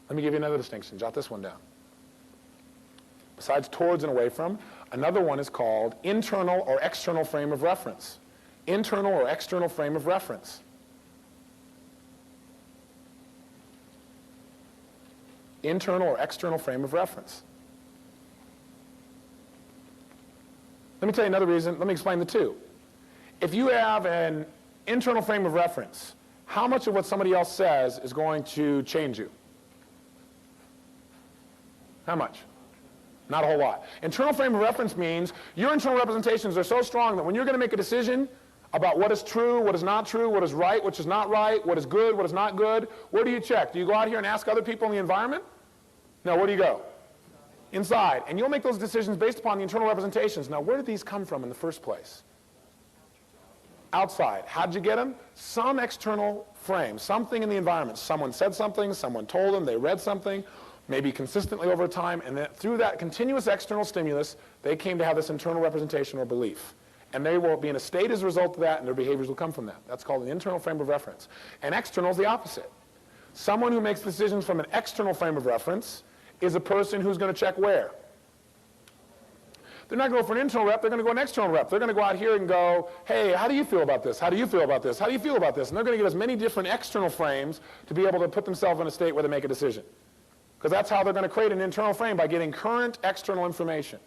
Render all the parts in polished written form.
Let me give you another distinction. Jot this one down. Besides towards and away from, another one is called internal or external frame of reference. Internal or external frame of reference. Internal or external frame of reference. Let me tell you another reason. Let me explain the two. If you have an internal frame of reference, how much of what somebody else says is going to change you? How much? Not a whole lot. Internal frame of reference means your internal representations are so strong that when you're going to make a decision about what is true, what is not true, what is right, what is not right, what is good, what is not good, where do you check? Do you go out here and ask other people in the environment? No, where do you go? Inside. And you'll make those decisions based upon the internal representations. Now, where did these come from in the first place? Outside. How did you get them? Some external frame, something in the environment. Someone said something, someone told them, they read something, maybe consistently over time, and then through that continuous external stimulus, they came to have this internal representation or belief. And they will be in a state as a result of that, and their behaviors will come from that. That's called an internal frame of reference. And external is the opposite. Someone who makes decisions from an external frame of reference is a person who's going to check where? They're not going to go for an internal rep, they're going to go an external rep. They're going to go out here and go, hey, how do you feel about this? How do you feel about this? How do you feel about this? And they're going to get as many different external frames to be able to put themselves in a state where they make a decision. Because that's how they're going to create an internal frame, by getting current external information.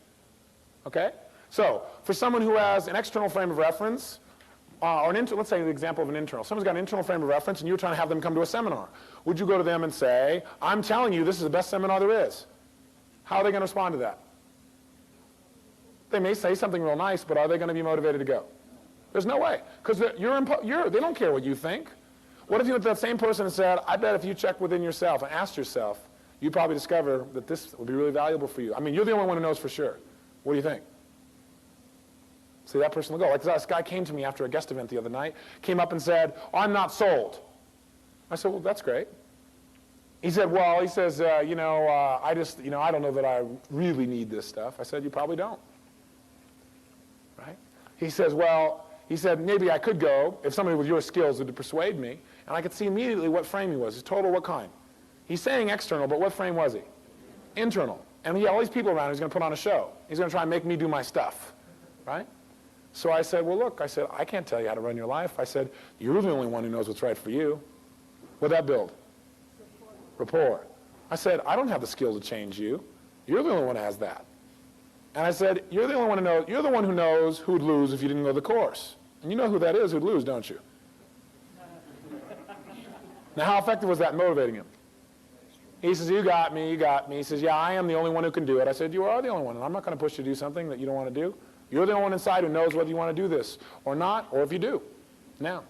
Okay? So, for someone who has an external frame of reference, or let's say the example of an internal. Someone's got an internal frame of reference and you're trying to have them come to a seminar. Would you go to them and say, I'm telling you this is the best seminar there is? How are they going to respond to that? They may say something real nice, but are they going to be motivated to go? There's no way. Because they don't care what you think. What if you went to that same person and said, I bet if you check within yourself and asked yourself, you'd probably discover that this would be really valuable for you. I mean, you're the only one who knows for sure. What do you think? See, that person will go. Like this guy came to me after a guest event the other night, came up and said, I'm not sold. I said, well, that's great. He said, well, I don't know that I really need this stuff. I said, you probably don't. Right? He says, maybe I could go if somebody with your skills would persuade me. And I could see immediately what frame he was. His total, what kind? He's saying external, but what frame was he? Internal. And he had all these people around him. He's going to put on a show. He's going to try and make me do my stuff. Right? So I said, well, look, I can't tell you how to run your life. I said, you're the only one who knows what's right for you. What'd that build? Rapport. I said, I don't have the skill to change you. You're the only one who has that. And I said, you're the one who knows who'd lose if you didn't go the course. And you know who that is who'd lose, don't you? Now, how effective was that in motivating him? He says, you got me. He says, yeah, I am the only one who can do it. I said, you are the only one, and I'm not going to push you to do something that you don't want to do. You're the only one inside who knows whether you want to do this or not, or if you do. Now.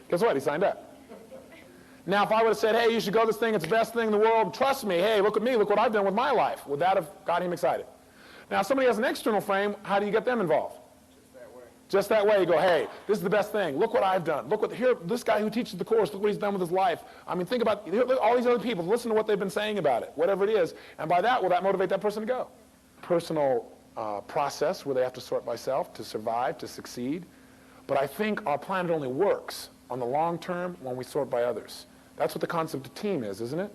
Guess what? He signed up. Now, if I would have said, hey, you should go this thing, it's the best thing in the world, trust me, hey, look at me, look what I've done with my life, would that have got him excited? Now, if somebody has an external frame, how do you get them involved? Just that way. You go, hey, this is the best thing. Look what I've done. Here, this guy who teaches the course, look what he's done with his life. I mean, think about all these other people. Listen to what they've been saying about it, whatever it is. And by that, will that motivate that person to go? Personal process where they have to sort by self to survive, to succeed. But I think our planet only works on the long term when we sort by others. That's what the concept of team is, isn't it?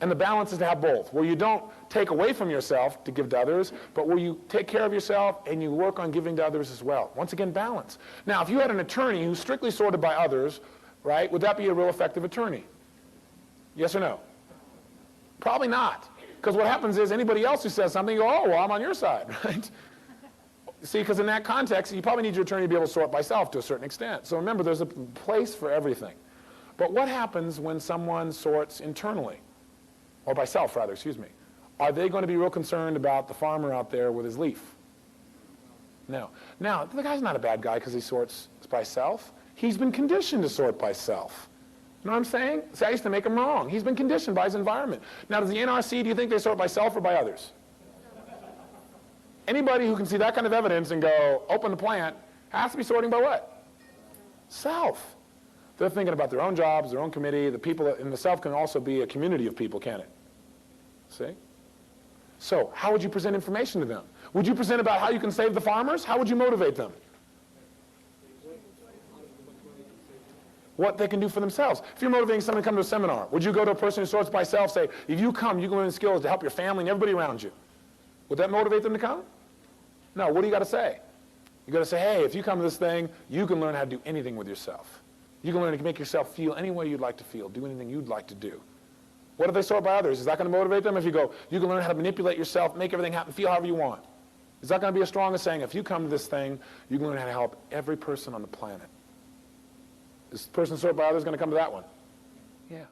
And the balance is to have both, where you don't take away from yourself to give to others, but where you take care of yourself and you work on giving to others as well. Once again, balance. Now, if you had an attorney who's strictly sorted by others, right, would that be a real effective attorney? Yes or no? Probably not. Because what happens is anybody else who says something, you go, oh, well, I'm on your side, right? See, because in that context, you probably need your attorney to be able to sort by self to a certain extent. So remember, there's a place for everything. But what happens when someone sorts internally? Or by self, rather, excuse me. Are they going to be real concerned about the farmer out there with his leaf? No. Now, the guy's not a bad guy because he sorts by self. He's been conditioned to sort by self. You know what I'm saying? See, I used to make him wrong. He's been conditioned by his environment. Now, does the NRC, do you think they sort by self or by others? Anybody who can see that kind of evidence and go, open the plant, has to be sorting by what? Self. They're thinking about their own jobs, their own committee. The people in the self can also be a community of people, can it? See? So, how would you present information to them? Would you present about how you can save the farmers? How would you motivate them? what they can do for themselves. If you're motivating someone to come to a seminar, would you go to a person who sorts by self, say, if you come, you can learn skills to help your family and everybody around you? Would that motivate them to come? No, what do you got to say? You got to say, hey, if you come to this thing, you can learn how to do anything with yourself. You can learn to make yourself feel any way you'd like to feel, do anything you'd like to do. What if they sort by others? Is that going to motivate them? If you go, you can learn how to manipulate yourself, make everything happen, feel however you want. Is that going to be as strong as saying, if you come to this thing, you can learn how to help every person on the planet? Is person sort by others going to come to that one? Yeah.